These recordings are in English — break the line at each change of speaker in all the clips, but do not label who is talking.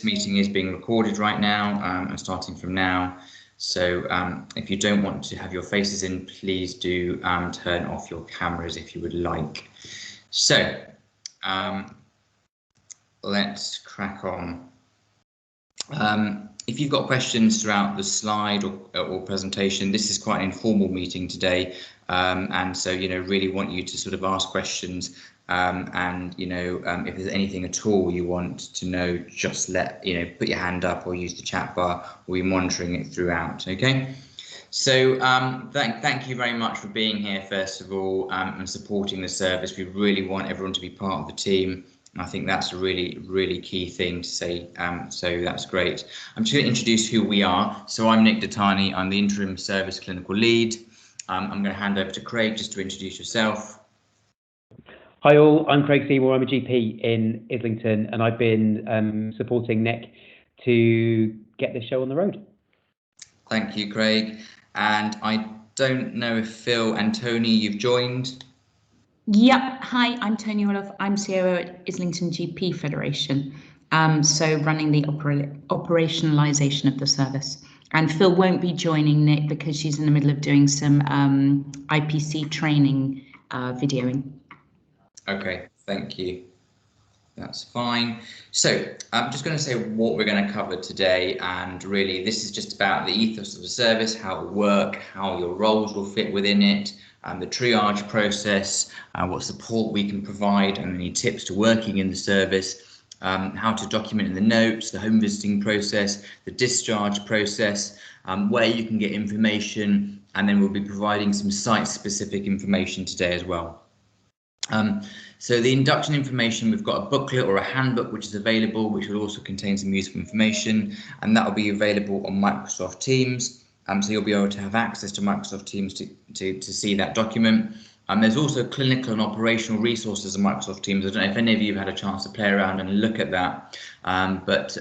meeting is being recorded right now and starting from now. So if you don't want to have your faces in, please do turn off your cameras if you would like. So let's crack on. If you've got questions throughout the slide or presentation, this is quite an informal meeting today, and so really want you to sort of ask questions. And if there's anything at all you want to know, just put your hand up or use the chat bar. We'll be monitoring it throughout. Okay, so thank you very much for being here first of all, and supporting the service. We really want everyone to be part of the team. I think that's a really key thing to say, so that's great. I'm just going to introduce who we are. So I'm Nick Datani, I'm the Interim Service Clinical Lead. I'm going to hand over to Craig just to introduce yourself.
Hi all, I'm Craig Seymour, I'm a GP in Islington, and I've been supporting Nick to get this show on the road.
Thank you, Craig. And I don't know if Phil and Tony, you've joined.
Yep, hi, I'm Tony Orloff, I'm COO at Islington GP Federation, so running the operationalisation of the service. And Phil won't be joining Nick because she's in the middle of doing some IPC training videoing. Okay,
thank you. That's fine. So I'm just going to say what we're going to cover today, and really this is just about the ethos of the service, how it will work, how your roles will fit within it, and the triage process, what support we can provide, and any tips to working in the service, how to document in the notes, the home visiting process, the discharge process, where you can get information, and then we'll be providing some site-specific information today as well. So the induction information, we've got a booklet or a handbook which is available, which will also contain some useful information, and that will be available on Microsoft Teams. So you'll be able to have access to Microsoft Teams to see that document. There's also clinical and operational resources on Microsoft Teams. I don't know if any of you have had a chance to play around and look at that, but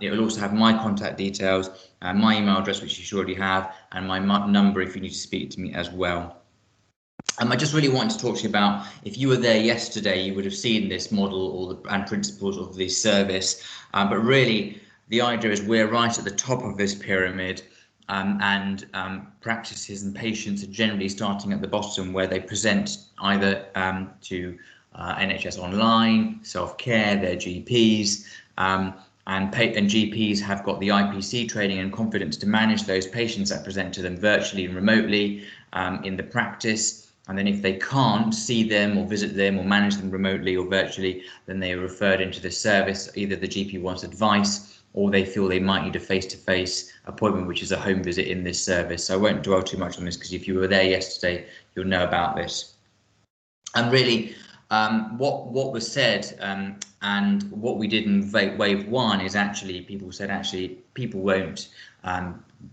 it will also have my contact details, my email address, which you should already have, and my number if you need to speak to me as well. I just really wanted to talk to you about, if you were there yesterday, you would have seen this model and principles of this service, but really the idea is we're right at the top of this pyramid, and practices and patients are generally starting at the bottom, where they present either to NHS Online, self-care, their GPs, and GPs have got the IPC training and confidence to manage those patients that present to them virtually and remotely in the practice. And then if they can't see them or visit them or manage them remotely or virtually, then they are referred into the service. Either the GP wants advice or they feel they might need a face-to-face appointment, which is a home visit in this service. So I won't dwell too much on this, because if you were there yesterday, you'll know about this. And really, what was said and what we did in wave one is people said people won't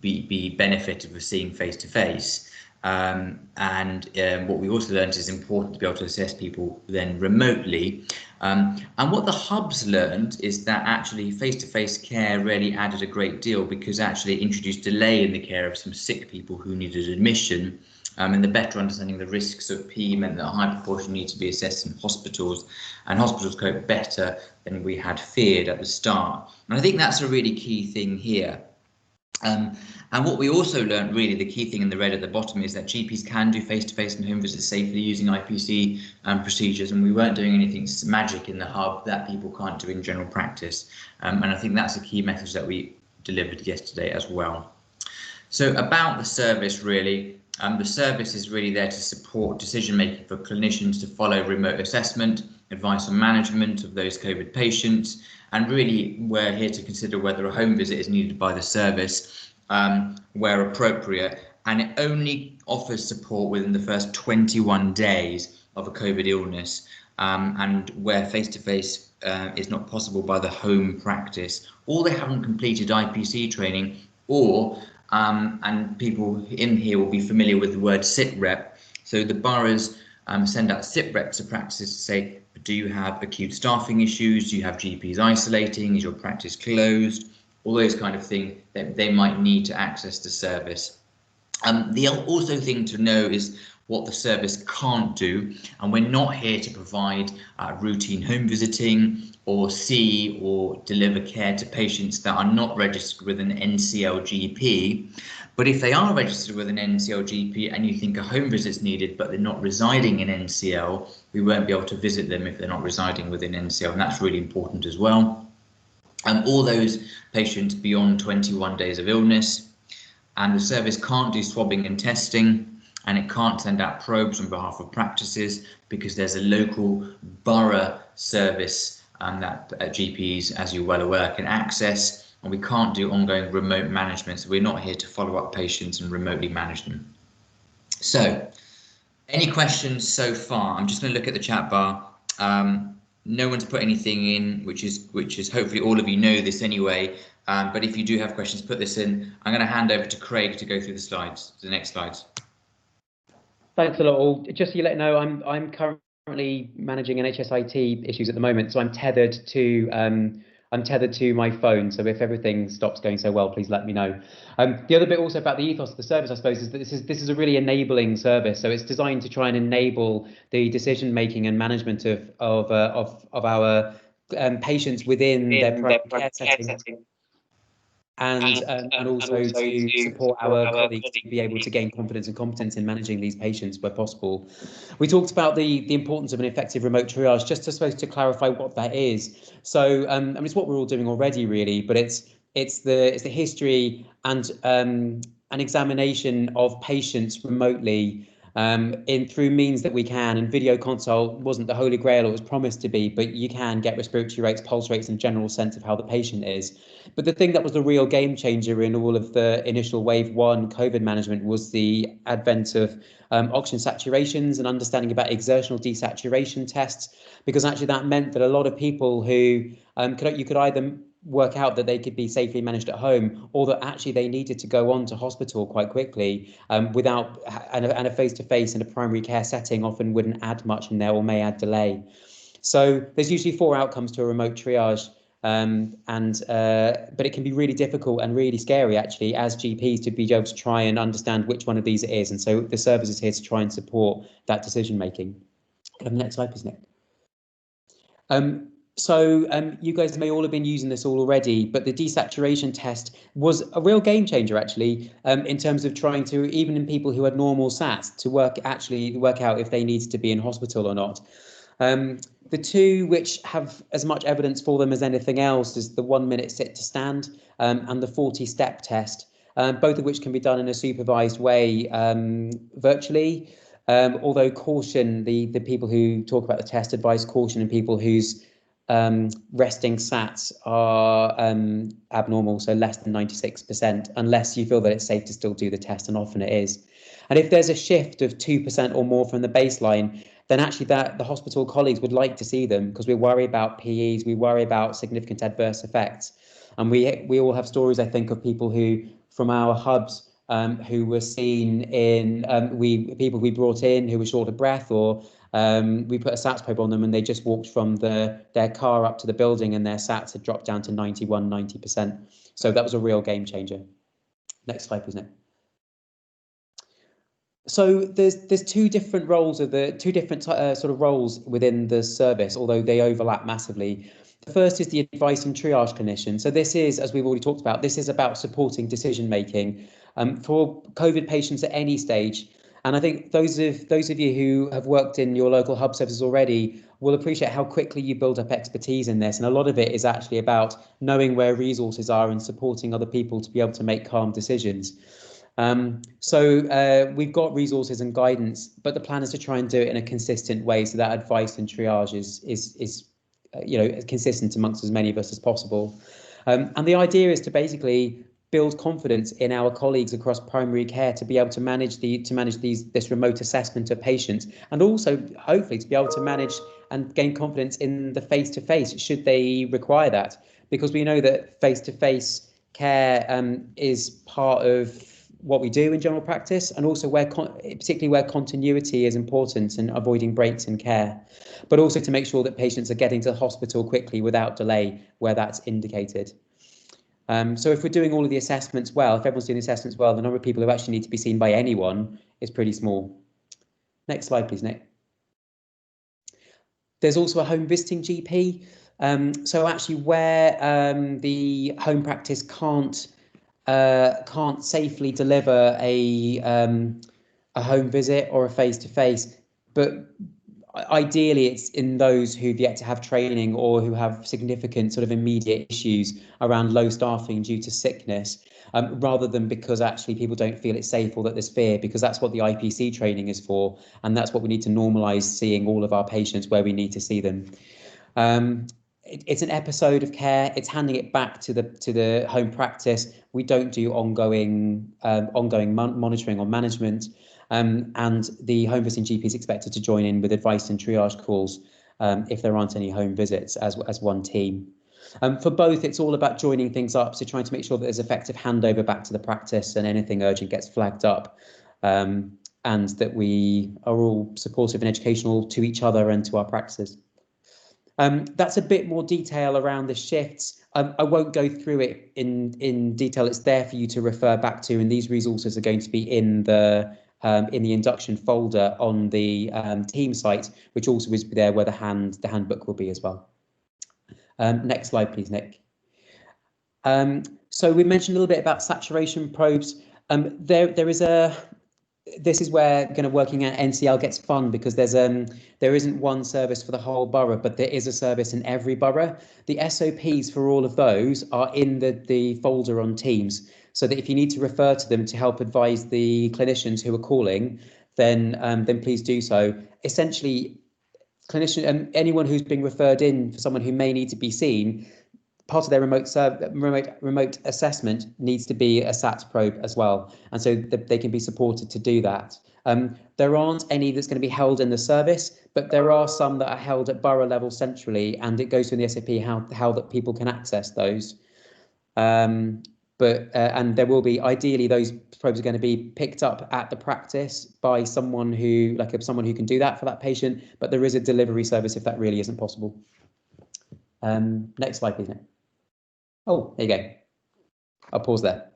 be benefited with seeing face-to-face. What we also learned is important to be able to assess people then remotely. And what the hubs learned is that actually face-to-face care really added a great deal, because actually it introduced delay in the care of some sick people who needed admission. And the better understanding of the risks of P meant that a high proportion need to be assessed in hospitals, and hospitals cope better than we had feared at the start. And I think that's a really key thing here. And what we also learned, really the key thing in the red at the bottom, is that GPs can do face-to-face and home visits safely using IPC procedures, and we weren't doing anything magic in the hub that people can't do in general practice. And I think that's a key message that we delivered yesterday as well. So about the service, really, the service is really there to support decision-making for clinicians to follow remote assessment, advice on management of those COVID patients, and really we're here to consider whether a home visit is needed by the service where appropriate, and it only offers support within the first 21 days of a COVID illness, and where face-to-face is not possible by the home practice, or they haven't completed IPC training, or and people in here will be familiar with the word SITREP. So the boroughs send out SITREPs to practices to say, do you have acute staffing issues? Do you have GPs isolating? Is your practice closed? All those kind of things that they might need to access the service. The also thing to know is what the service can't do, and we're not here to provide routine home visiting or see or deliver care to patients that are not registered with an NCL GP. But if they are registered with an NCL GP and you think a home visit's needed, but they're not residing in NCL, we won't be able to visit them if they're not residing within NCL, and that's really important as well. All those patients beyond 21 days of illness, and the service can't do swabbing and testing, and it can't send out probes on behalf of practices because there's a local borough service that GPs, as you're well aware, can access. And we can't do ongoing remote management, so we're not here to follow up patients and remotely manage them. So, any questions so far? I'm just going to look at the chat bar. No one's put anything in, which is hopefully all of you know this anyway. But if you do have questions, put this in. I'm going to hand over to Craig to go through the slides, the next slides.
Thanks a lot, all. Just so you let know, I'm currently managing NHS IT issues at the moment, so I'm tethered to my phone. So if everything stops going so well, please let me know. The other bit also about the ethos of the service, I suppose, is that this is a really enabling service. So it's designed to try and enable the decision making and management of our patients within their primary care setting. And also to support our colleagues to be able to gain confidence and competence in managing these patients where possible. We talked about the importance of an effective remote triage, just to clarify what that is. So I mean, it's what we're all doing already, really, but it's the history and an examination of patients remotely through means that we can, and video consult wasn't the holy grail it was promised to be, but you can get respiratory rates, pulse rates, and general sense of how the patient is. But the thing that was the real game changer in all of the initial wave 1 COVID management was the advent of oxygen saturations and understanding about exertional desaturation tests, because actually that meant that a lot of people who you could either work out that they could be safely managed at home, or that actually they needed to go on to hospital quite quickly without, and a face-to-face in a primary care setting often wouldn't add much in there or may add delay. So there's usually 4 outcomes to a remote triage, but it can be really difficult and really scary actually as GPs to be able to try and understand which one of these it is. And so the service is here to try and support that decision making. Can I have the next slide, please, Nick? So you guys may all have been using this all already, but the desaturation test was a real game changer actually, in terms of trying to, even in people who had normal SATs, to work out if they needed to be in hospital or not. The 2 which have as much evidence for them as anything else is the 1-minute sit to stand and the 40-step test, both of which can be done in a supervised way virtually. Although caution, the people who talk about the test advise caution in people whose resting SATs are abnormal, so less than 96%, unless you feel that it's safe to still do the test, and often it is. And if there's a shift of 2% or more from the baseline, then actually the hospital colleagues would like to see them, because we worry about PEs, we worry about significant adverse effects. And we all have stories, I think, of people who, from our hubs, who were seen in, people we brought in who were short of breath, or we put a SATs probe on them and they just walked from their car up to the building and their SATs had dropped down to 91, 90%. So that was a real game changer. Next slide, please, Nick. So there's 2 different roles of the 2 different sort of roles within the service, although they overlap massively. The first is the advice and triage clinician. So this is, as we've already talked about, this is about supporting decision making for COVID patients at any stage. And I think those of you who have worked in your local hub services already will appreciate how quickly you build up expertise in this. And a lot of it is actually about knowing where resources are and supporting other people to be able to make calm decisions. So we've got resources and guidance, but the plan is to try and do it in a consistent way so that advice and triage is consistent amongst as many of us as possible. And the idea is to basically build confidence in our colleagues across primary care to be able to manage this remote assessment of patients, and also hopefully to be able to manage and gain confidence in the face-to-face should they require that, because we know that face-to-face care is part of what we do in general practice, and also particularly where continuity is important and avoiding breaks in care, but also to make sure that patients are getting to the hospital quickly without delay where that's indicated. So if we're doing all of the assessments well, if everyone's doing the assessments well, the number of people who actually need to be seen by anyone is pretty small. Next slide, please, Nick. There's also a home visiting GP. So actually where the home practice can't safely deliver a home visit or a face-to-face, but ideally it's in those who've yet to have training or who have significant sort of immediate issues around low staffing due to sickness, rather than because actually people don't feel it's safe or that there's fear, because that's what the IPC training is for, and that's what we need to normalise, seeing all of our patients where we need to see them. It's an episode of care. It's handing it back to the home practice. We don't do ongoing monitoring or management, and the home visiting GP is expected to join in with advice and triage calls if there aren't any home visits as one team. For both, it's all about joining things up, so trying to make sure that there's effective handover back to the practice and anything urgent gets flagged up, and that we are all supportive and educational to each other and to our practices. That's a bit more detail around the shifts. I won't go through it in detail. It's there for you to refer back to, and these resources are going to be in the induction folder on the team site, which also is there where the handbook will be as well. Next slide, please, Nick. So we mentioned a little bit about saturation probes. This is where kind of working at NCL gets fun, because there isn't one service for the whole borough, but there is a service in every borough. The SOPs for all of those are in the folder on Teams, so that if you need to refer to them to help advise the clinicians who are calling, then please do so. Essentially, anyone who's being referred in for someone who may need to be seen, part of their remote assessment needs to be a SAT probe as well, and so they can be supported to do that. There aren't any that's going to be held in the service, but there are some that are held at borough level centrally, and it goes through the SOP how that people can access those. And there will be, ideally, those probes are going to be picked up at the practice by someone who can do that for that patient, but there is a delivery service if that really isn't possible. Next slide, please, Nick. Oh, there you go. I'll pause there.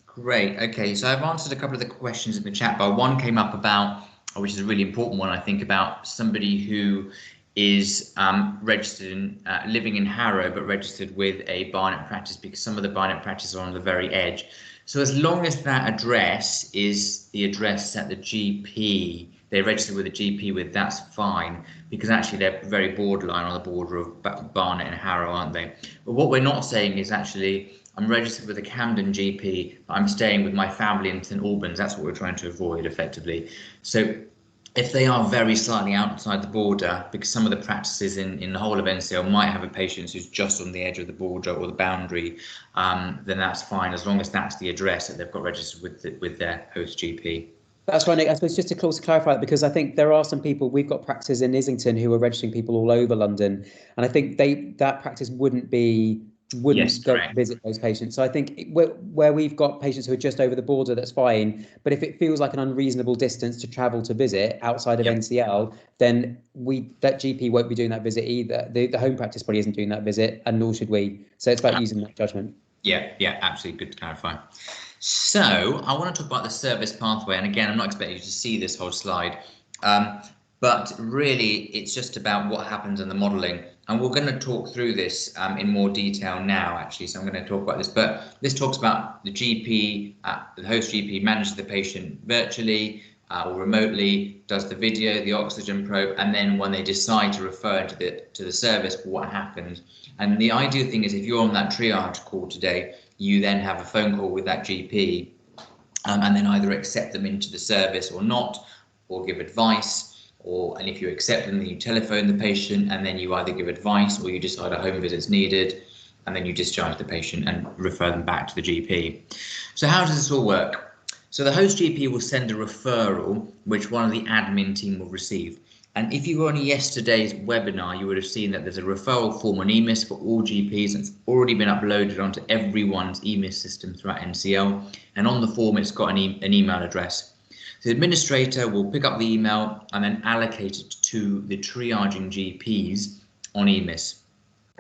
Great. Okay, so I've answered a couple of the questions in the chat bar. One came up about, which is a really important one, I think, about somebody who is registered in living in Harrow but registered with a Barnet practice, because some of the Barnet practices are on the very edge. So as long as that address is the address that the GP they registered with a GP with, that's fine, because actually they're very borderline on the border of Barnet and Harrow, aren't they? But what we're not saying is actually I'm registered with a Camden GP, but I'm staying with my family in St Albans. That's what we're trying to avoid effectively. So if they are very slightly outside the border, because some of the practices in the whole of NCL might have a patient who's just on the edge of the border or the boundary, then that's fine, as long as that's the address that they've got registered with their host GP.
That's right, Nick. I suppose just to clarify that, because I think there are some people, we've got practices in Islington who are registering people all over London, and I think that practice wouldn't go visit those patients. So I think where we've got patients who are just over the border, that's fine. But if it feels like an unreasonable distance to travel to visit outside of NCL, then that GP won't be doing that visit either. The home practice probably isn't doing that visit, and nor should we. So it's about using that judgment.
Yeah, absolutely. Good to clarify. So I want to talk about the service pathway, and again, I'm not expecting you to see this whole slide, but really it's just about what happens in the modelling, and we're going to talk through this in more detail now, actually. So I'm going to talk about this, but this talks about the GP, the host GP manages the patient virtually or remotely, does the video, the oxygen probe, and then when they decide to refer to the service, what happens. And the ideal thing is, if you're on that triage call today, you then have a phone call with that GP, and then either accept them into the service or not, or give advice, and if you accept them, then you telephone the patient, and then you either give advice or you decide a home visit's needed, and then you discharge the patient and refer them back to the GP. So how does this all work? So the host GP will send a referral, which one of the admin team will receive. And if you were on yesterday's webinar, you would have seen that there's a referral form on EMIS for all GPs. It's already been uploaded onto everyone's EMIS system throughout NCL. And on the form, it's got an email address. The administrator will pick up the email and then allocate it to the triaging GPs on EMIS.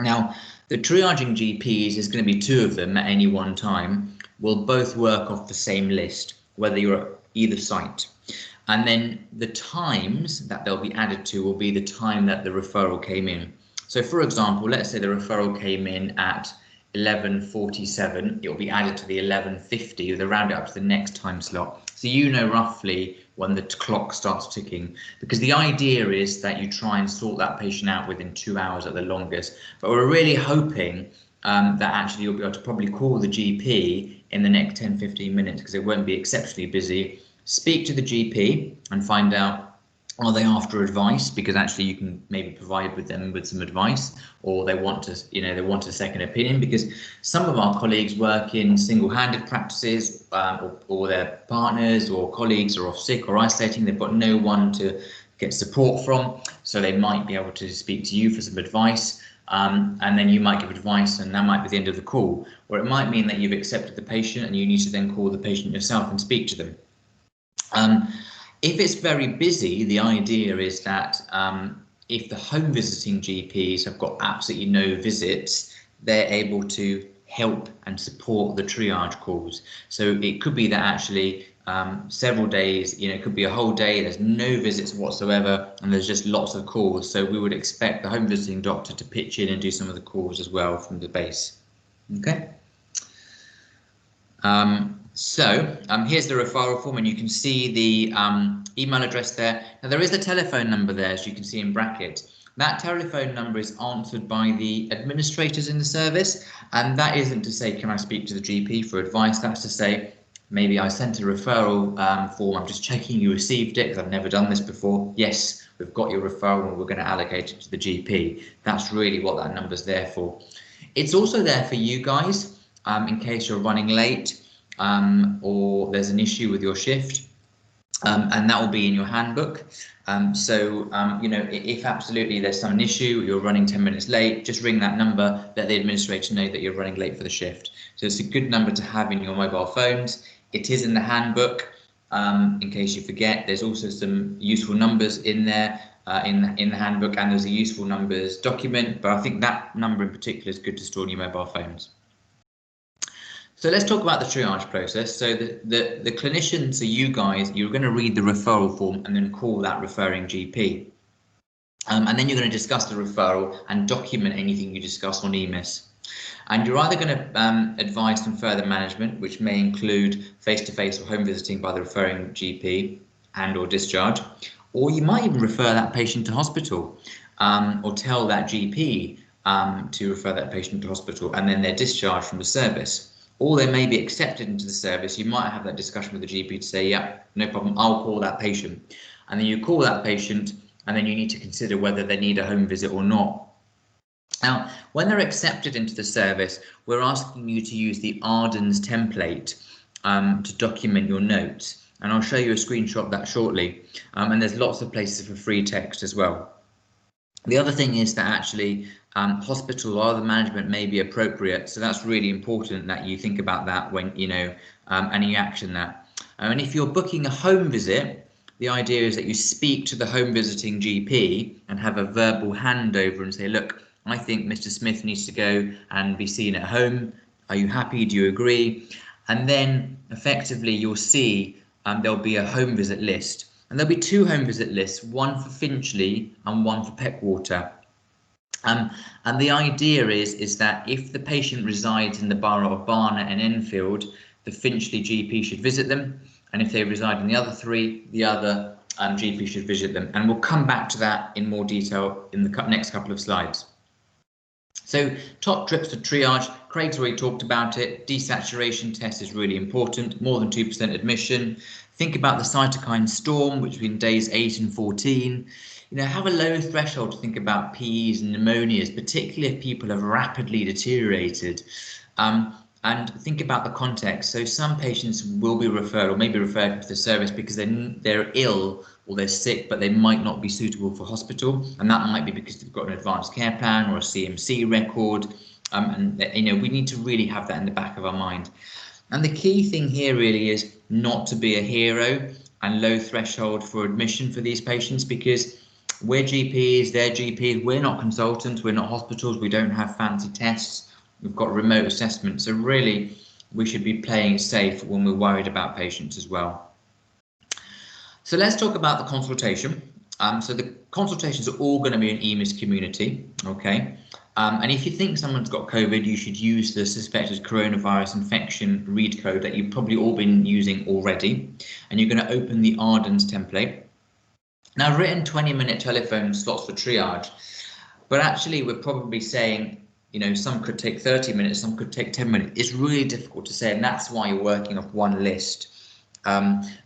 Now, the triaging GPs, is going to be 2 of them at any one time, will both work off the same list, whether you're at either site. And then the times that they'll be added to will be the time that the referral came in. So for example, let's say the referral came in at 11:47, it will be added to the 11:50, they'll round it up to the next time slot. So you know roughly when the clock starts ticking, because the idea is that you try and sort that patient out within 2 hours at the longest. But we're really hoping that actually you'll be able to probably call the GP in the next 10-15 minutes, because it won't be exceptionally busy. Speak to the GP and find out, are they after advice, because actually you can maybe provide with them with some advice, or they want to, they want a second opinion, because some of our colleagues work in single-handed practices, or their partners or colleagues are off sick or isolating. They've got no one to get support from, so they might be able to speak to you for some advice, and then you might give advice, and that might be the end of the call. Or it might mean that you've accepted the patient and you need to then call the patient yourself and speak to them. If it's very busy, the idea is that if the home visiting GPs have got absolutely no visits, they're able to help and support the triage calls. So it could be that actually several days, it could be a whole day, there's no visits whatsoever, and there's just lots of calls. So we would expect the home visiting doctor to pitch in and do some of the calls as well from the base. Okay. Here's the referral form, and you can see the email address there. Now there is a telephone number there, as you can see in bracket. That telephone number is answered by the administrators in the service, and that isn't to say, can I speak to the GP for advice? That's to say, maybe I sent a referral form, I'm just checking you received it, because I've never done this before. Yes, we've got your referral and we're going to allocate it to the GP. That's really what that number's there for. It's also there for you guys, in case you're running late, or there's an issue with your shift, and that will be in your handbook. If absolutely there's some issue, you're running 10 minutes late, just ring that number, let the administrator know that you're running late for the shift. So it's a good number to have in your mobile phones. It is in the handbook, in case you forget. There's also some useful numbers in there, in the handbook, and there's a useful numbers document, but I think that number in particular is good to store on your mobile phones. So let's talk about the triage process. So the clinicians, so you guys, you're going to read the referral form and then call that referring GP. And then you're going to discuss the referral and document anything you discuss on EMIS. And you're either going to advise some further management, which may include face-to-face or home visiting by the referring GP and or discharge, or you might even refer that patient to hospital, or tell that GP to refer that patient to hospital, and then they're discharged from the service. Or they may be accepted into the service. You might have that discussion with the GP to say, yeah, no problem, I'll call that patient. And then you call that patient, and then you need to consider whether they need a home visit or not. Now, when they're accepted into the service, we're asking you to use the Ardens template to document your notes. And I'll show you a screenshot of that shortly. And there's lots of places for free text as well. The other thing is that actually hospital or other management may be appropriate, so that's really important that you think about that when and you action that. And if you're booking a home visit, the idea is that you speak to the home visiting GP and have a verbal handover and say, look, I think Mr. Smith needs to go and be seen at home. Are you happy? Do you agree? And then effectively you'll see there'll be a home visit list. And there'll be two home visit lists, one for Finchley and one for Peckwater. And the idea is that if the patient resides in the borough of Barnet and Enfield, the Finchley GP should visit them. And if they reside in the other three, the other GP should visit them. And we'll come back to that in more detail in the next couple of slides. So top trips for triage, Craig's already talked about it. Desaturation test is really important, more than 2% admission. Think about the cytokine storm, which between days 8 and 14. Have a low threshold to think about PEs and pneumonias, particularly if people have rapidly deteriorated. And think about the context. So some patients will be referred or may be referred to the service because they're ill or they're sick, but they might not be suitable for hospital. And that might be because they've got an advanced care plan or a CMC record. We need to really have that in the back of our mind. And the key thing here really is not to be a hero and low threshold for admission for these patients, because we're GPs, they're GPs, we're not consultants, we're not hospitals, we don't have fancy tests, we've got remote assessment. So really, we should be playing safe when we're worried about patients as well. So let's talk about the consultation. So the consultations are all going to be in EMIS community, okay? And if you think someone's got COVID, you should use the suspected coronavirus infection read code that you've probably all been using already. And you're going to open the Ardens template. Now, I've written 20-minute telephone slots for triage, but actually we're probably saying, you know, some could take 30 minutes, some could take 10 minutes. It's really difficult to say, and that's why you're working off one list.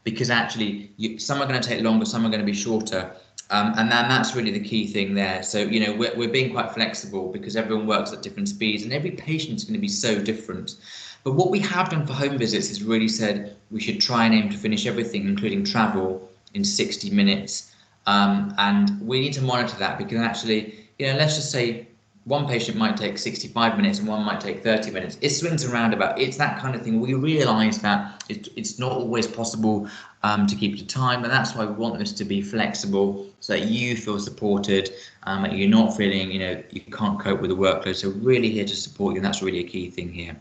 Because actually some are going to take longer, some are going to be shorter, and then that's really the key thing there. So, you know, we're being quite flexible because everyone works at different speeds and every patient's going to be so different. But what we have done for home visits is really said we should try and aim to finish everything, including travel, in 60 minutes. And we need to monitor that because actually, you know, let's just say one patient might take 65 minutes and one might take 30 minutes. It swings around about. It's that kind of thing. We realise that it's not always possible to keep to time, and that's why we want this to be flexible so that you feel supported, that you're not feeling, you know, you can't cope with the workload. So really here to support you, and that's really a key thing here.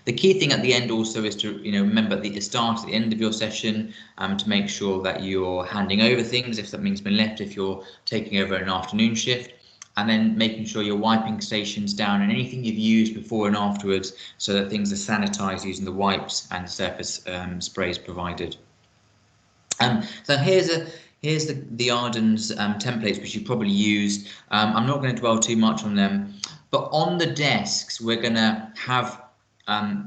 The key thing at the end also is to, you know, remember at the start, at the end of your session, to make sure that you're handing over things if something's been left, if you're taking over an afternoon shift. And then making sure you're wiping stations down and anything you've used before and afterwards so that things are sanitized using the wipes and surface sprays provided. So here's the Ardens templates which you probably used. I'm not going to dwell too much on them, but on the desks we're going to have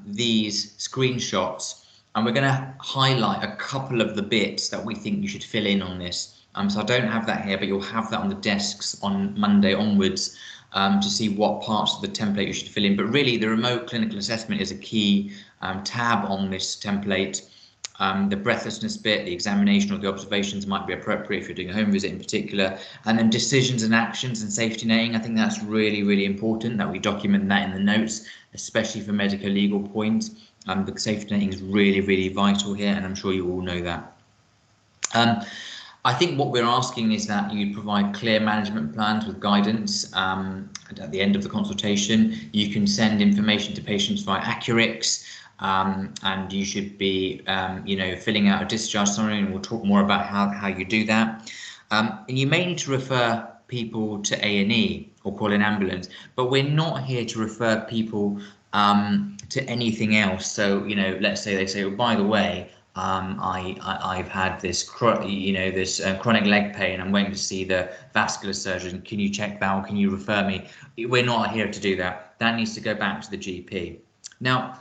these screenshots and we're going to highlight a couple of the bits that we think you should fill in on this. So I don't have that here, but you'll have that on the desks on Monday onwards to see what parts of the template you should fill in. But really, the remote clinical assessment is a key tab on this template. The breathlessness bit, the examination or the observations might be appropriate if you're doing a home visit in particular. And then decisions and actions and safety netting. I think that's really, really important that we document that in the notes, especially for medical legal points. The safety netting is really, really vital here, and I'm sure you all know that. I think what we're asking is that you provide clear management plans with guidance at the end of the consultation. You can send information to patients via Accurix, and you should be, you know, filling out a discharge summary, and we'll talk more about how you do that. And you may need to refer people to A&E or call an ambulance, but we're not here to refer people to anything else. So, you know, let's say they say, well, by the way, I've had this, chronic leg pain. I'm waiting to see the vascular surgeon. Can you check that, or can you refer me? We're not here to do that. That needs to go back to the GP. Now,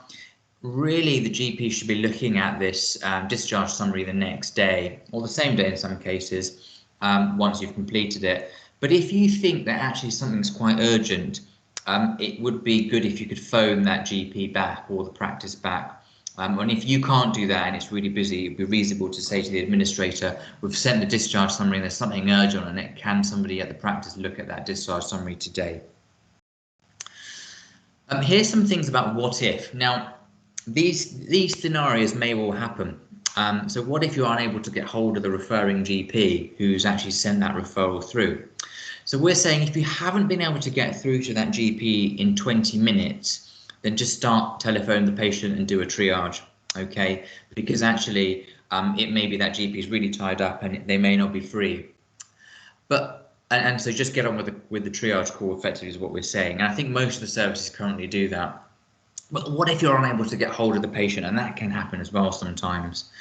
really, the GP should be looking at this discharge summary the next day, or the same day in some cases, once you've completed it. But if you think that actually something's quite urgent, it would be good if you could phone that GP back or the practice back. And if you can't do that and it's really busy, it'd be reasonable to say to the administrator, we've sent the discharge summary and there's something urgent on it. Can somebody at the practice look at that discharge summary today? Here's some things about what if. Now, these scenarios may well happen. So what if you're unable to get hold of the referring GP who's actually sent that referral through? So we're saying if you haven't been able to get through to that GP in 20 minutes, then just start telephone the patient and do a triage, okay? Because actually it may be that GP is really tied up and they may not be free. But and so just get on with the triage call effectively is what we're saying. And I think most of the services currently do that. But what if you're unable to get hold of the patient? And that can happen as well sometimes.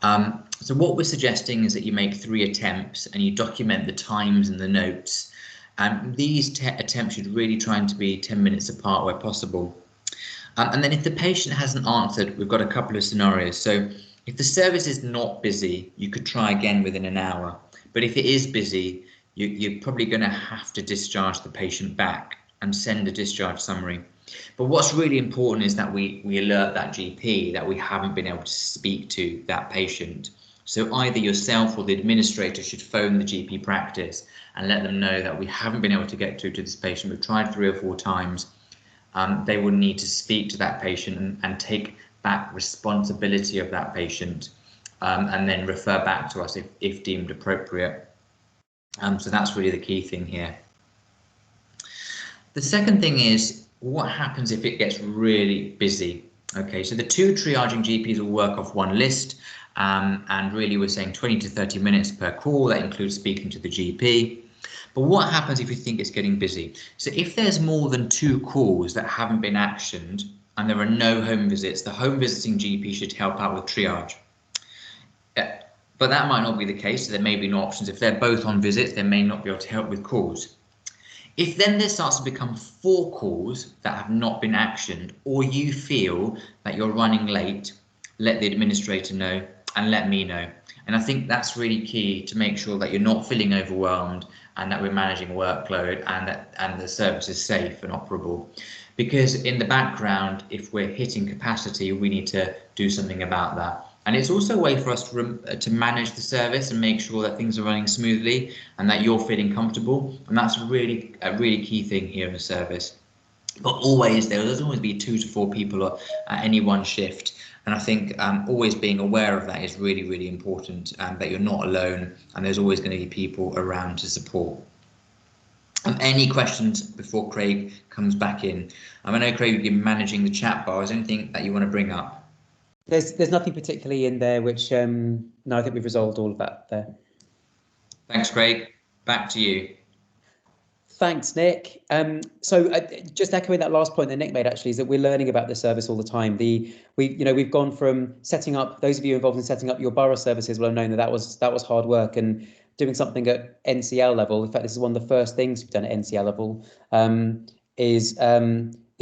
So what we're suggesting is that you make 3 attempts and you document the times and the notes. And these attempts should really try to be 10 minutes apart where possible. And then if the patient hasn't answered, we've got a couple of scenarios. So if the service is not busy, you could try again within an hour. But if it is busy, you're probably going to have to discharge the patient back and send a discharge summary. But what's really important is that we alert that GP that we haven't been able to speak to that patient. So either yourself or the administrator should phone the GP practice and let them know that we haven't been able to get through to this patient. We've tried 3 or 4 times. They will need to speak to that patient and take back responsibility of that patient, and then refer back to us if deemed appropriate. So that's really the key thing here. The second thing is, what happens if it gets really busy? Okay, so the 2 triaging GPs will work off one list, and really we're saying 20 to 30 minutes per call. That includes speaking to the GP. But what happens if you think it's getting busy? So if there's more than 2 calls that haven't been actioned and there are no home visits, the home visiting GP should help out with triage. But that might not be the case, so there may be no options. If they're both on visits, they may not be able to help with calls. If then there starts to become 4 calls that have not been actioned, or you feel that you're running late, let the administrator know and let me know. And I think that's really key to make sure that you're not feeling overwhelmed and that we're managing workload and the service is safe and operable. Because in the background, if we're hitting capacity, we need to do something about that. And it's also a way for us to manage the service and make sure that things are running smoothly and that you're feeling comfortable. And that's a really key thing here in the service. But always, there'll always be 2 to 4 people at any one shift. And I think always being aware of that is really, really important, that you're not alone and there's always going to be people around to support. Any questions before Craig comes back in? I know, Craig, you've been managing the chat bar. Is there anything that you want to bring up?
There's nothing particularly in there which, no, I think we've resolved all of that there.
Thanks, Craig. Back to you.
Thanks, Nick. So just echoing that last point that Nick made, actually, is that we're learning about the service all the time. We've gone from setting up, those of you involved in setting up your borough services will have known that was hard work, and doing something at NCL level. In fact, this is one of the first things we've done at NCL level, is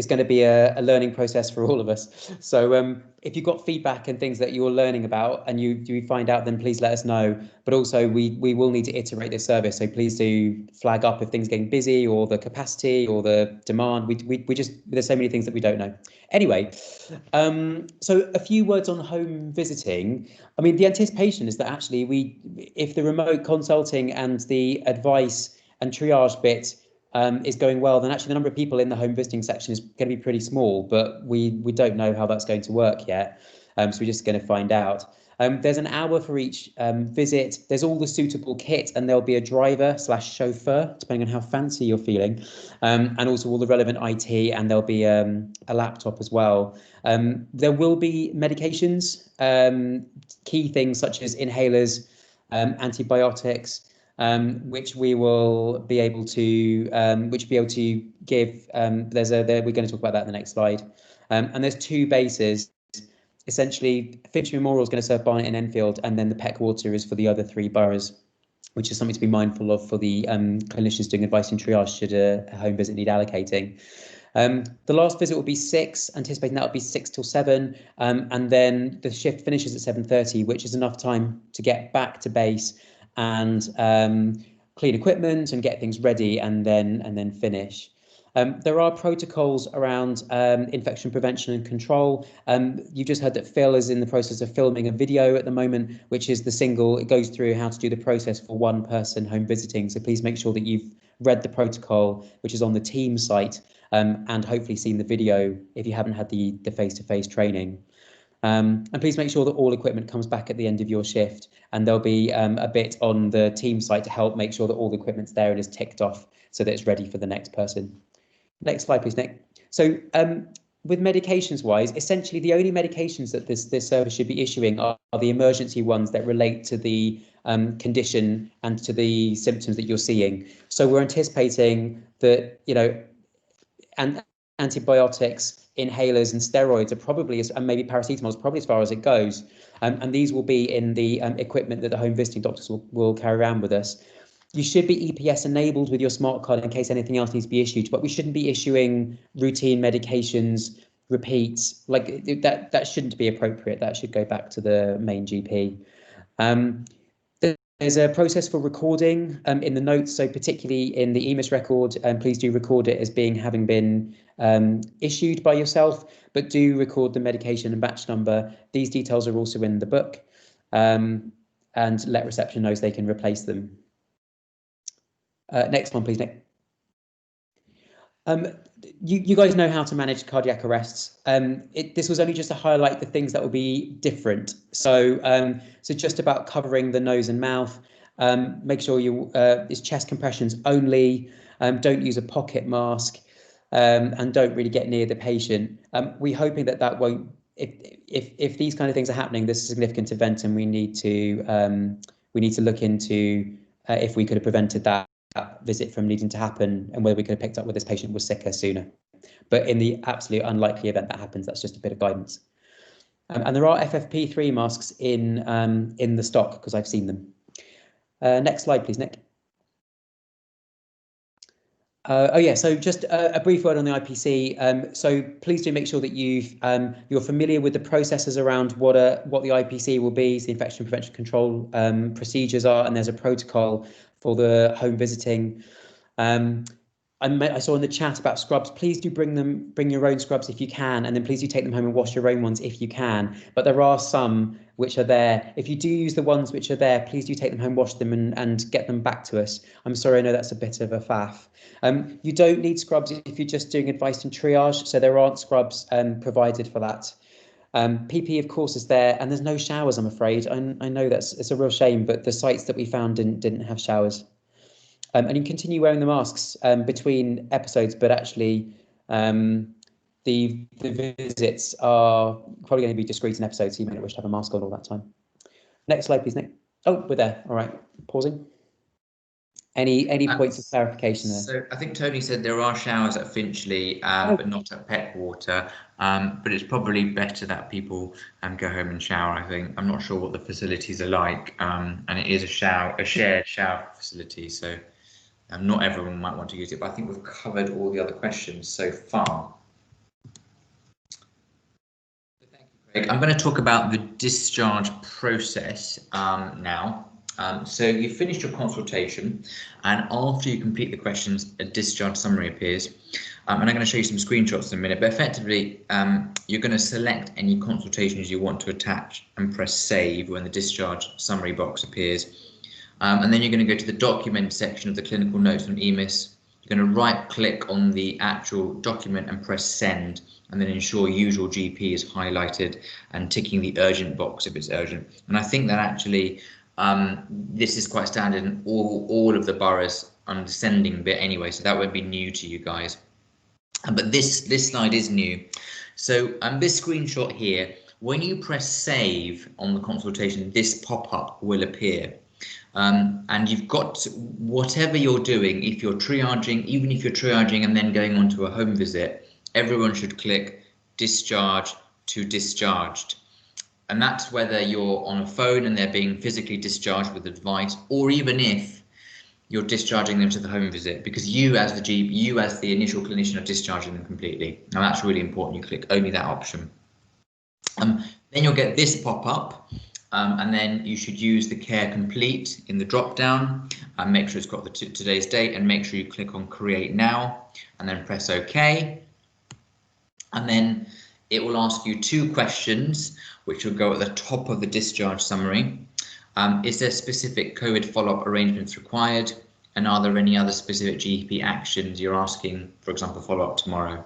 going to be a learning process for all of us. So if you've got feedback and things that you're learning about and you find out, then please let us know. But also we will need to iterate this service. So please do flag up if things are getting busy or the capacity or the demand. There's so many things that we don't know. Anyway, so a few words on home visiting. I mean, the anticipation is that actually if the remote consulting and the advice and triage bit is going well, then actually the number of people in the home visiting section is going to be pretty small, but we don't know how that's going to work yet. So we're just going to find out. There's an hour for each visit. There's all the suitable kit, and there'll be a driver/chauffeur, depending on how fancy you're feeling, and also all the relevant IT, and there'll be a laptop as well. There will be medications, key things such as inhalers, antibiotics, which we will be able to give. We're going to talk about that in the next slide. And there's 2 bases. Essentially, Finchley Memorial is going to serve Barnet and Enfield, and then the Peckwater is for the other 3 boroughs, which is something to be mindful of for the clinicians doing advice and triage should a home visit need allocating. The last visit will be 6, anticipating that will be 6 till 7, and then the shift finishes at 7:30, which is enough time to get back to base and clean equipment and get things ready, and then finish. There are protocols around infection prevention and control. You just heard that Phil is in the process of filming a video at the moment, which is it goes through how to do the process for 1 person home visiting. So please make sure that you've read the protocol, which is on the team site, and hopefully seen the video if you haven't had the face-to-face training. And please make sure that all equipment comes back at the end of your shift, and there'll be a bit on the team site to help make sure that all the equipment's there and is ticked off so that it's ready for the next person. Next slide, please, Nick. So with medications wise, essentially the only medications that this service should be issuing are the emergency ones that relate to the condition and to the symptoms that you're seeing. So we're anticipating that, and antibiotics, inhalers and steroids are probably, and maybe paracetamol is probably as far as it goes. And these will be in the equipment that the home visiting doctors will carry around with us. You should be EPS enabled with your smart card in case anything else needs to be issued, but we shouldn't be issuing routine medications, repeats, like that shouldn't be appropriate. That should go back to the main GP. There's a process for recording in the notes, so particularly in the EMIS record, please do record it as having been issued by yourself, but do record the medication and batch number. These details are also in the book, and let reception know so they can replace them. Next one, please, Nick. You guys know how to manage cardiac arrests. This was only just to highlight the things that will be different. So just about covering the nose and mouth. Make sure it's chest compressions only. Don't use a pocket mask. and don't really get near the patient. We're hoping that won't. If these kind of things are happening, this is a significant event, and we need to look into if we could have prevented that visit from needing to happen, and whether we could have picked up whether this patient was sicker sooner. But in the absolute unlikely event that happens, that's just a bit of guidance. And there are FFP3 masks in the stock, because I've seen them. Next slide, please, Nick. Oh yeah, so just a brief word on the IPC. So please do make sure that you're familiar with the processes around what the IPC will be, so the infection prevention control procedures are, and there's a protocol for the home visiting. I saw in the chat about scrubs. Please do bring your own scrubs if you can, and then please do take them home and wash your own ones if you can. But there are some which are there. If you do use the ones which are there, please do take them home, wash them, and get them back to us. I'm sorry, I know that's a bit of a faff. You don't need scrubs if you're just doing advice and triage, so there aren't scrubs provided for that. PP, of course, is there, and there's no showers, I'm afraid. I know it's a real shame, but the sites that we found didn't have showers. And you continue wearing the masks between episodes, but actually the visits are probably going to be discreet in episodes, so you may not wish to have a mask on all that time. Next slide, please, Nick. Oh, we're there. All right, pausing. Any points of clarification there?
So I think Tony said there are showers at Finchley, but not at Peckwater. But it's probably better that people go home and shower. I think I'm not sure what the facilities are like, and it is a shared shower facility, so not everyone might want to use it. But I think we've covered all the other questions so far. Thank you, Craig. I'm going to talk about the discharge process now. So you finished your consultation, and after you complete the questions, a discharge summary appears. And I'm going to show you some screenshots in a minute, but effectively you're going to select any consultations you want to attach and press save when the discharge summary box appears. And then you're going to go to the document section of the clinical notes on EMIS. You're going to right click on the actual document and press send, and then ensure usual GP is highlighted and ticking the urgent box if it's urgent. And I think that actually this is quite standard in all of the boroughs on the sending bit anyway, so that won't be new to you guys. But this slide is new. So this screenshot here, when you press save on the consultation, this pop-up will appear. And you've got whatever you're doing, if you're triaging, even if you're triaging and then going on to a home visit, everyone should click discharge to discharged. And that's whether you're on a phone and they're being physically discharged with advice, or even if you're discharging them to the home visit, because you as the GP, you as the initial clinician are discharging them completely. Now that's really important. You click only that option. Then you'll get this pop up. And then you should use the care complete in the drop down and make sure it's got the today's date, and make sure you click on create now and then press OK. And then it will ask you two questions which will go at the top of the discharge summary. Is there specific COVID follow-up arrangements required? And are there any other specific GP actions you're asking, for example, follow-up tomorrow?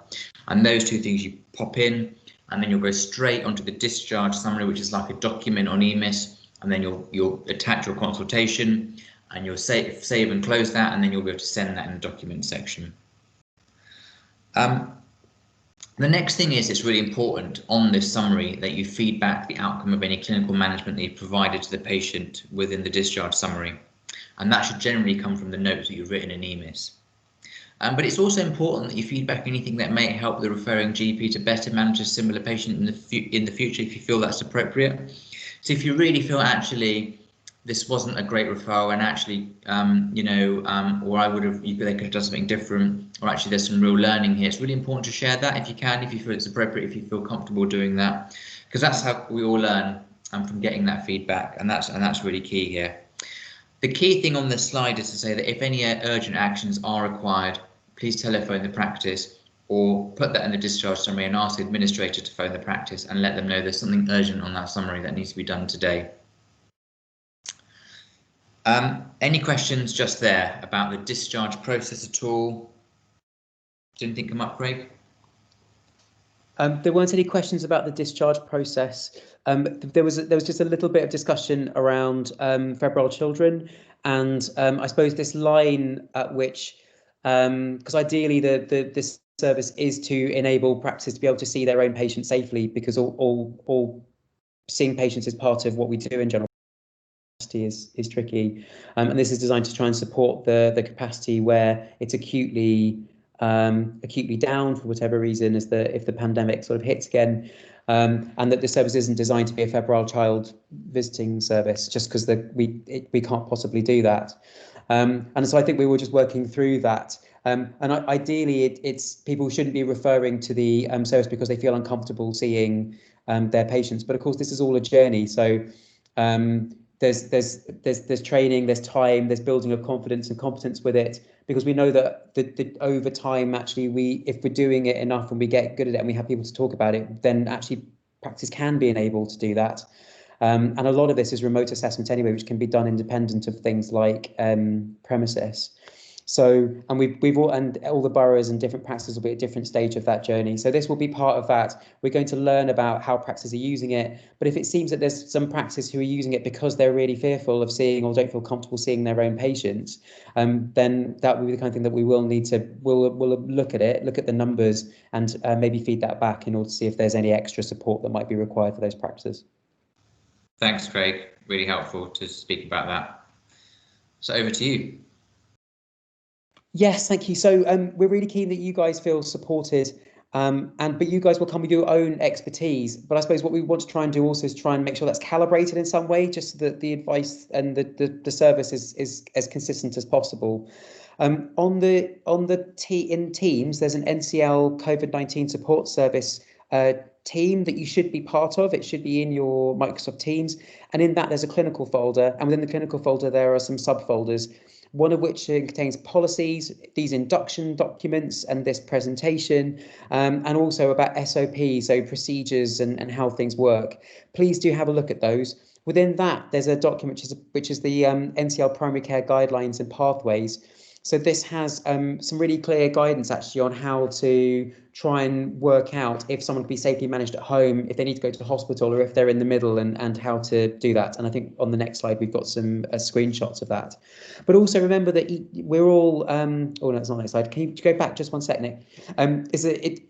And those two things you pop in, and then you'll go straight onto the discharge summary, which is like a document on EMIS, and then you'll attach your consultation, and you'll save and close that, and then you'll be able to send that in the document section. The next thing is, it's really important on this summary that you feed back the outcome of any clinical management that you've provided to the patient within the discharge summary, and that should generally come from the notes that you've written in EMIS. But it's also important that you feedback anything that may help the referring GP to better manage a similar patient in the future, if you feel that's appropriate. So if you really feel actually this wasn't a great referral, and actually or they could have done something different, or actually there's some real learning here, it's really important to share that if you can, if you feel it's appropriate, if you feel comfortable doing that, because that's how we all learn from getting that feedback, and that's really key here. The key thing on this slide is to say that if any urgent actions are required, please telephone the practice, or put that in the discharge summary and ask the administrator to phone the practice and let them know there's something urgent on that summary that needs to be done today. Any questions just there about the discharge process at all? Did anything come up, Craig?
There weren't any questions about the discharge process. There was just a little bit of discussion around febrile children, and I suppose this line at which, because ideally this service is to enable practices to be able to see their own patients safely, because all seeing patients is part of what we do in general capacity is tricky, and this is designed to try and support the capacity where it's acutely down for whatever reason, if the pandemic sort of hits again, and that the service isn't designed to be a febrile child visiting service, just because we can't possibly do that. And so I think we were just working through that. And ideally, it's people shouldn't be referring to the service because they feel uncomfortable seeing their patients. But of course, this is all a journey. So there's training, there's time, there's building of confidence and competence with it, because we know that over time, actually, if we're doing it enough and we get good at it and we have people to talk about it, then actually practice can be enabled to do that. And a lot of this is remote assessment anyway, which can be done independent of things like premises. So, and all the boroughs and different practices will be at a different stage of that journey. So this will be part of that. We're going to learn about how practices are using it. But if it seems that there's some practices who are using it because they're really fearful of seeing or don't feel comfortable seeing their own patients, then that will be the kind of thing that we'll look at it, look at the numbers, and maybe feed that back in order to see if there's any extra support that might be required for those practices.
Thanks, Craig. Really helpful to speak about that. So over to you.
Yes, thank you. So we're really keen that you guys feel supported, but you guys will come with your own expertise. But I suppose what we want to try and do also is try and make sure that's calibrated in some way, just so that the advice and the service is as consistent as possible. In Teams, there's an NCL COVID-19 support service team that you should be part of. It should be in your Microsoft Teams, and in that there's a clinical folder, and within the clinical folder there are some subfolders, one of which contains policies, these induction documents and this presentation, and also about SOPs, so procedures and how things work. Please do have a look at those. Within that, there's a document which is the NCL primary care guidelines and pathways. So this has some really clear guidance actually on how to try and work out if someone can be safely managed at home, if they need to go to the hospital, or if they're in the middle, and how to do that. And I think on the next slide, we've got some screenshots of that. But also remember that we're all, oh no, it's not the next slide. Can you go back just one sec, Nick?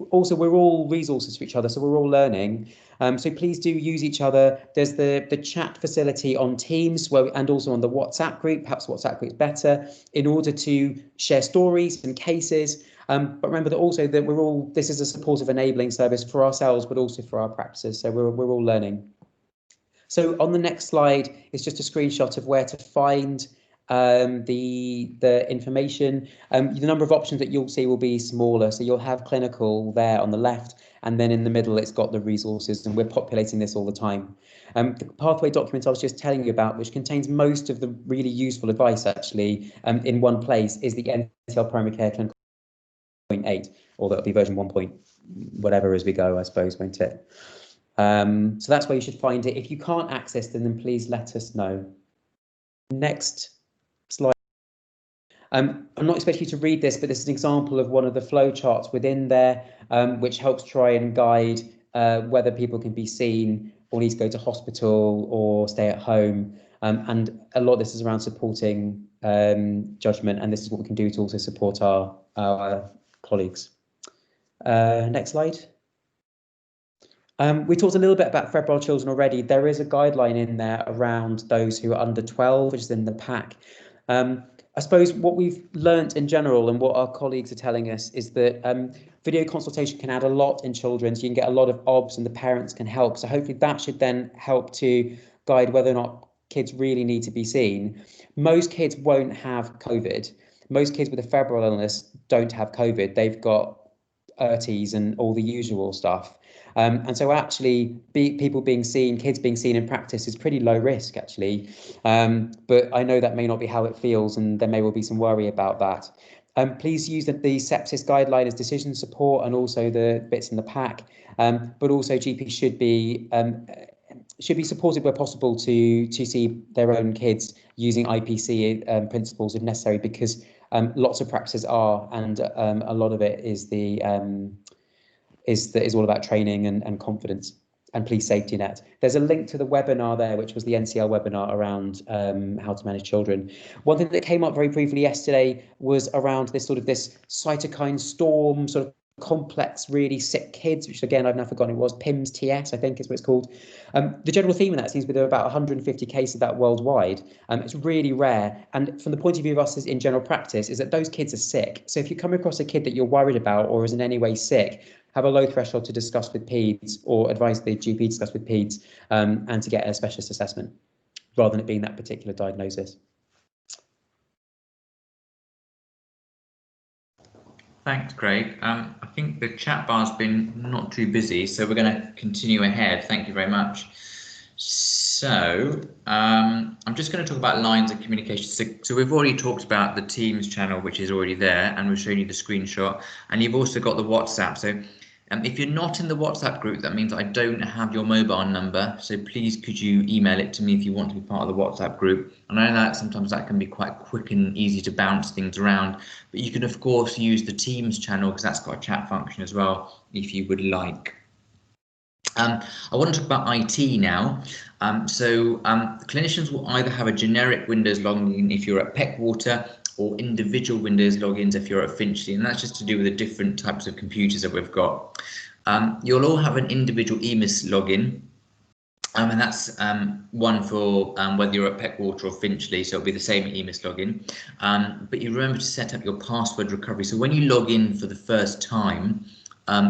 Also, we're all resources for each other, so we're all learning. So please do use each other. There's the chat facility on Teams and also on the WhatsApp group, perhaps WhatsApp group is better, in order to share stories and cases. But remember that also that this is a supportive enabling service for ourselves, but also for our practices. So we're all learning. So on the next slide is just a screenshot of where to find the information. The number of options that you'll see will be smaller. So you'll have clinical there on the left, and then in the middle, it's got the resources, and we're populating this all the time. The pathway document I was just telling you about, which contains most of the really useful advice actually in one place, is the NCL Primary Care Clinical 1.8, or that'll be version 1. Whatever as we go, I suppose, won't it? So that's where you should find it. If you can't access them, then please let us know. Next slide. I'm not expecting you to read this, but this is an example of one of the flow charts within there, which helps try and guide whether people can be seen or need to go to hospital or stay at home. And a lot of this is around supporting judgment, and this is what we can do to also support our colleagues. Next slide. We talked a little bit about febrile children already. There is a guideline in there around those who are under 12, which is in the pack. I suppose what we've learnt in general and what our colleagues are telling us is that video consultation can add a lot in children, so you can get a lot of OBS and the parents can help. So hopefully that should then help to guide whether or not kids really need to be seen. Most kids won't have COVID. Most kids with a febrile illness don't have COVID. They've got ERTs and all the usual stuff. And so actually kids being seen in practice is pretty low risk actually. But I know that may not be how it feels, and there may well be some worry about that. Please use the sepsis guideline as decision support, and also the bits in the pack. But also GPs should be supported where possible to see their own kids using IPC principles if necessary, because lots of practices are, and a lot of it is all about training and confidence and police safety net. There's a link to the webinar there, which was the NCL webinar around how to manage children. One thing that came up very briefly yesterday was around this cytokine storm sort of complex, really sick kids, which again, I've now forgotten it was, PIMS TS, I think is what it's called. The general theme in that seems to be there are about 150 cases of that worldwide. It's really rare. And from the point of view of us as in general practice, is that those kids are sick. So if you come across a kid that you're worried about or is in any way sick, have a low threshold to discuss with PEDS or advise the GP to discuss with PEDS and to get a specialist assessment rather than it being that particular diagnosis.
Thanks, Craig. I think the chat bar's been not too busy, so we're going to continue ahead. Thank you very much. So I'm just going to talk about lines of communication. So we've already talked about the Teams channel, which is already there, and we've shown you the screenshot. And you've also got the WhatsApp. So if you're not in the WhatsApp group, that means I don't have your mobile number. So please could you email it to me if you want to be part of the WhatsApp group. And I know that sometimes that can be quite quick and easy to bounce things around, but you can of course use the Teams channel because that's got a chat function as well if you would like. I want to talk about IT now. Clinicians will either have a generic Windows login if you're at Peckwater or individual Windows logins if you're at Finchley, and that's just to do with the different types of computers that we've got. You'll all have an individual EMIS login, and that's one for whether you're at Peckwater or Finchley, so it'll be the same EMIS login. But you remember to set up your password recovery. So when you log in for the first time,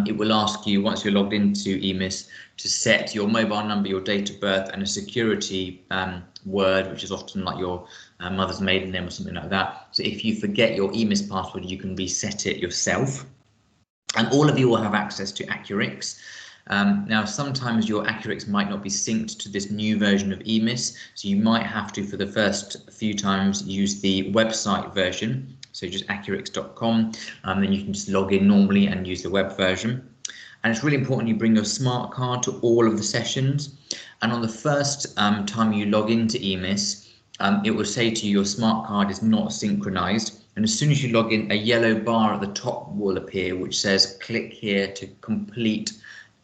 it will ask you, once you're logged into EMIS, to set your mobile number, your date of birth, and a security word, which is often like your mother's maiden name or something like that. So if you forget your EMIS password, you can reset it yourself. And all of you will have access to Accurix. Now, sometimes your Accurix might not be synced to this new version of EMIS, so you might have to, for the first few times, use the website version. So just accurix.com, then you can just log in normally and use the web version. And it's really important you bring your smart card to all of the sessions. And on the first time you log into EMIS, it will say to you your smart card is not synchronized. And as soon as you log in, a yellow bar at the top will appear which says click here to complete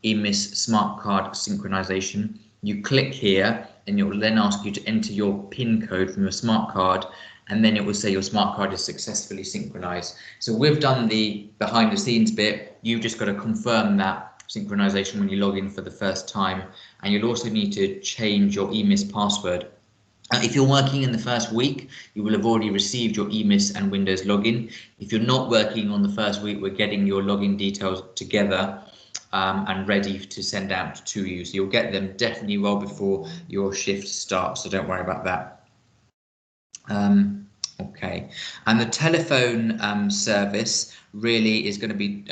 EMIS smart card synchronization. You click here and it will then ask you to enter your PIN code from your smart card, and then it will say your smart card is successfully synchronized. So we've done the behind the scenes bit. You've just got to confirm that synchronization when you log in for the first time, and you'll also need to change your EMIS password. If you're working in the first week, you will have already received your EMIS and Windows login. If you're not working on the first week, we're getting your login details together and ready to send out to you. So you'll get them definitely well before your shift starts, so don't worry about that. Okay, and the telephone service really is going to be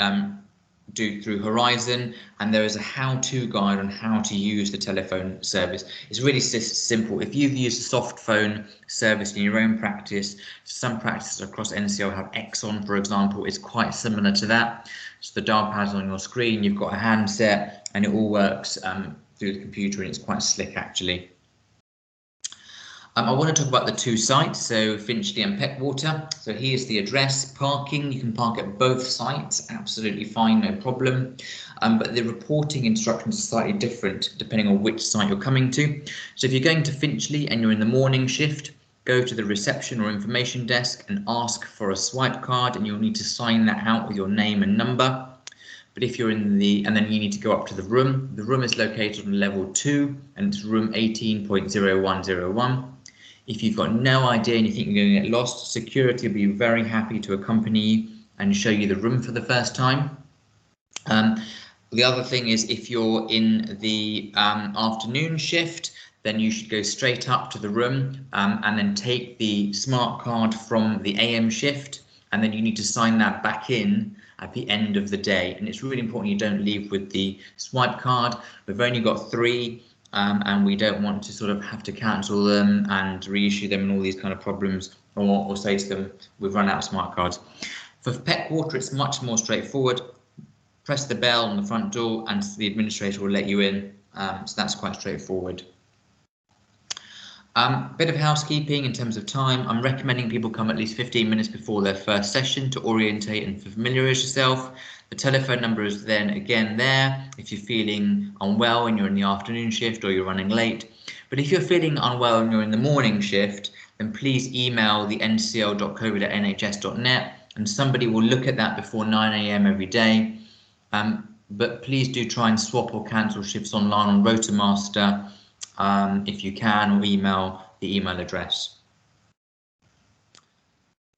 do through Horizon, and there is a how-to guide on how to use the telephone service. It's really simple. If you've used a soft phone service in your own practice, some practices across NCL have Exxon, for example. It's quite similar to that. So the dial pad's on your screen, you've got a handset, and it all works through the computer, and it's quite slick actually. I want to talk about the two sites, so Finchley and Peckwater. So here's the address. Parking, you can park at both sites, absolutely fine, no problem. But the reporting instructions are slightly different depending on which site you're coming to. So if you're going to Finchley and you're in the morning shift, go to the reception or information desk and ask for a swipe card, and you'll need to sign that out with your name and number. But if you're in and then you need to go up to the room. The room is located on level 2 and it's room 18.0101. If you've got no idea and you think you're going to get lost, security will be very happy to accompany you and show you the room for the first time. The other thing is, if you're in the afternoon shift, then you should go straight up to the room and then take the smart card from the AM shift, and then you need to sign that back in at the end of the day. And it's really important you don't leave with the swipe card. We've only got 3. And we don't want to sort of have to cancel them and reissue them and all these kind of problems, or say to them, we've run out of smart cards. For Peckwater, it's much more straightforward. Press the bell on the front door and the administrator will let you in. So that's quite straightforward. Bit of housekeeping in terms of time. I'm recommending people come at least 15 minutes before their first session to orientate and familiarise yourself. The telephone number is then again there if you're feeling unwell and you're in the afternoon shift or you're running late. But if you're feeling unwell and you're in the morning shift, then please email the ncl.covid@nhs.net and somebody will look at that before 9 AM every day. But please do try and swap or cancel shifts online on Rotamaster if you can, or email the email address.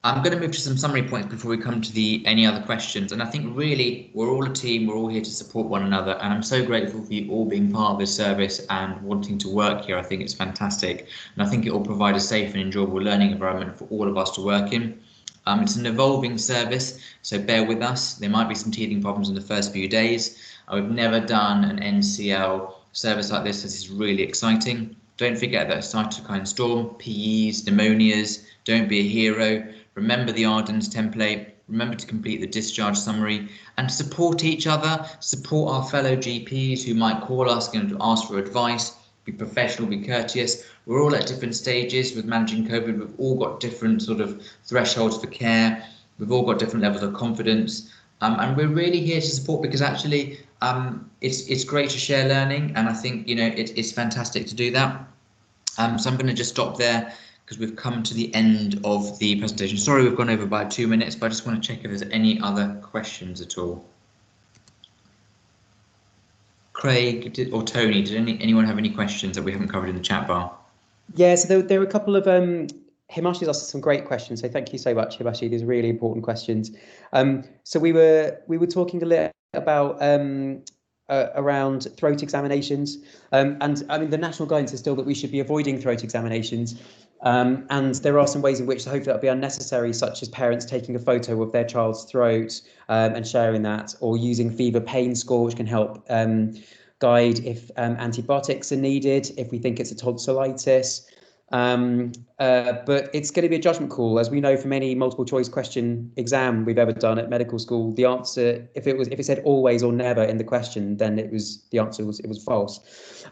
I'm going to move to some summary points before we come to any other questions. And I think really we're all a team, we're all here to support one another. And I'm so grateful for you all being part of this service and wanting to work here. I think it's fantastic. And I think it will provide a safe and enjoyable learning environment for all of us to work in. It's an evolving service, so bear with us. There might be some teething problems in the first few days. I've never done an NCL service like this. This is really exciting. Don't forget that cytokine storm, PEs, pneumonias, don't be a hero. Remember the Ardens template, remember to complete the discharge summary, and support each other, support our fellow GPs who might call us and ask for advice. Be professional, be courteous. We're all at different stages with managing COVID. We've all got different sort of thresholds for care. We've all got different levels of confidence. And we're really here to support, because actually it's great to share learning. And I think, you know, it's fantastic to do that. So I'm going to just stop there, because we've come to the end of the presentation. Sorry, we've gone over by 2 minutes, but I just want to check if there's any other questions at all. Craig or Tony, did anyone have any questions that we haven't covered in the chat bar?
Yeah, so there were a couple of Himashi's asked some great questions, so thank you so much, Himashi. These are really important questions. So we were talking a little about around throat examinations, and I mean the national guidance is still that we should be avoiding throat examinations, and there are some ways in which hopefully that'll be unnecessary, such as parents taking a photo of their child's throat and sharing that, or using fever pain score, which can help guide if antibiotics are needed, if we think it's a tonsillitis. But it's going to be a judgment call, as we know from any multiple choice question exam we've ever done at medical school. The answer, if it said always or never in the question, then it was false.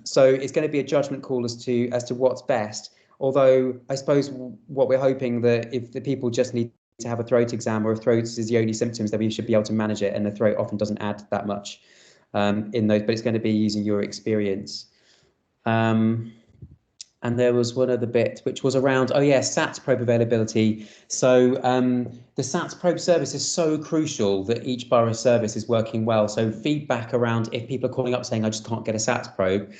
So it's going to be a judgment call as to what's best. Although I suppose what we're hoping that if the people just need to have a throat exam, or if throat is the only symptoms, then we should be able to manage it, and the throat often doesn't add that much in those, but it's going to be using your experience. And there was one other bit which was around, SATS probe availability. So the SATS probe service is so crucial that each borough service is working well. So feedback around if people are calling up saying, I just can't get a SATS probe,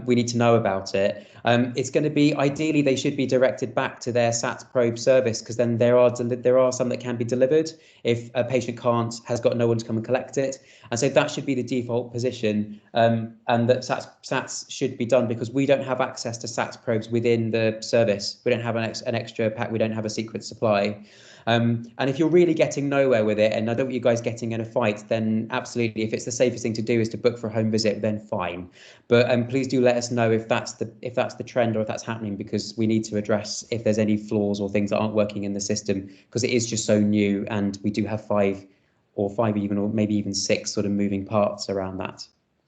we need to know about it. It's going to be, ideally, they should be directed back to their SATS probe service, because then there are some that can be delivered if a patient has got no one to come and collect it. And so that should be the default position, and that SATS should be done, because we don't have access to SATS probes within the service. We don't have an extra pack. We don't have a secret supply. And if you're really getting nowhere with it, and I don't want you guys getting in a fight, then absolutely, if it's the safest thing to do is to book for a home visit, then fine. But please do let us know if that's the trend, or if that's happening, because we need to address if there's any flaws or things that aren't working in the system, because it is just so new, and we do have five even, or maybe even 6 sort of moving parts around that.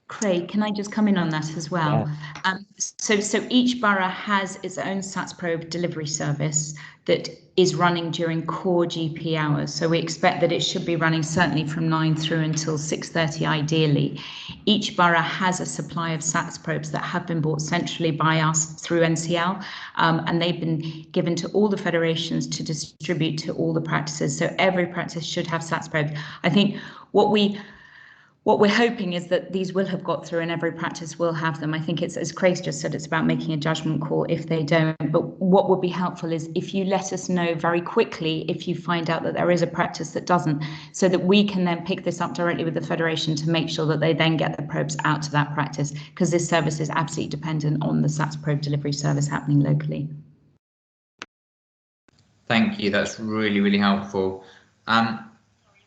Craig, can I just come in on that as well? Yeah. So each borough has its own SATS probe delivery service that is running during core GP hours. So we expect that it should be running certainly from 9 through until 6:30 ideally. Each borough has a supply of SATS probes that have been bought centrally by us through NCL, and they've been given to all the federations to distribute to all the practices. So every practice should have SATS probes. I think what we're hoping is that these will have got through, and every practice will have them. I think it's, as Craig just said, it's about making a judgment call if they don't. But what would be helpful is if you let us know very quickly if you find out that there is a practice that doesn't, so that we can then pick this up directly with the federation to make sure that they then get the probes out to that practice, because this service is absolutely dependent on the SATS probe delivery service happening locally.
Thank you, that's really, really helpful.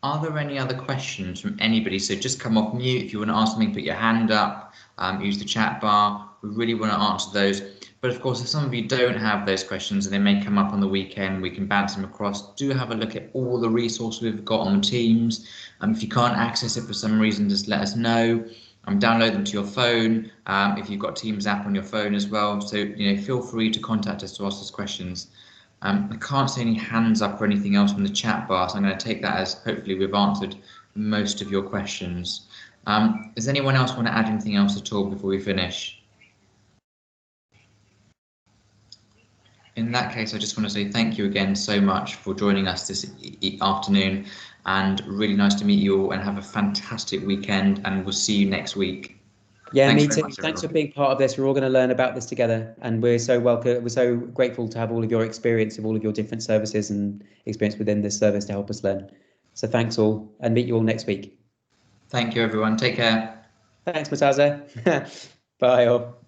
Are there any other questions from anybody? So just come off mute if you want to ask something, put your hand up, use the chat bar. We really want to answer those. But of course, if some of you don't have those questions and they may come up on the weekend, we can bounce them across. Do have a look at all the resources we've got on the Teams. If you can't access it for some reason, just let us know. Download them to your phone if you've got Teams app on your phone as well. So feel free to contact us to ask us questions. I can't see any hands up or anything else from the chat bar, so I'm going to take that as hopefully we've answered most of your questions. Does anyone else want to add anything else at all before we finish? In that case, I just want to say thank you again so much for joining us this afternoon, and really nice to meet you all, and have a fantastic weekend, and we'll see you next week.
Yeah,
Thanks
me
very
too.
much,
Thanks for
everyone.
being part of this. We're all going to learn about this together, and we're so welcome. We're so grateful to have all of your experience of all of your different services and experience within this service to help us learn. So thanks all, and meet you all next week.
Thank you, everyone. Take care.
Thanks, Mutaza. Bye all.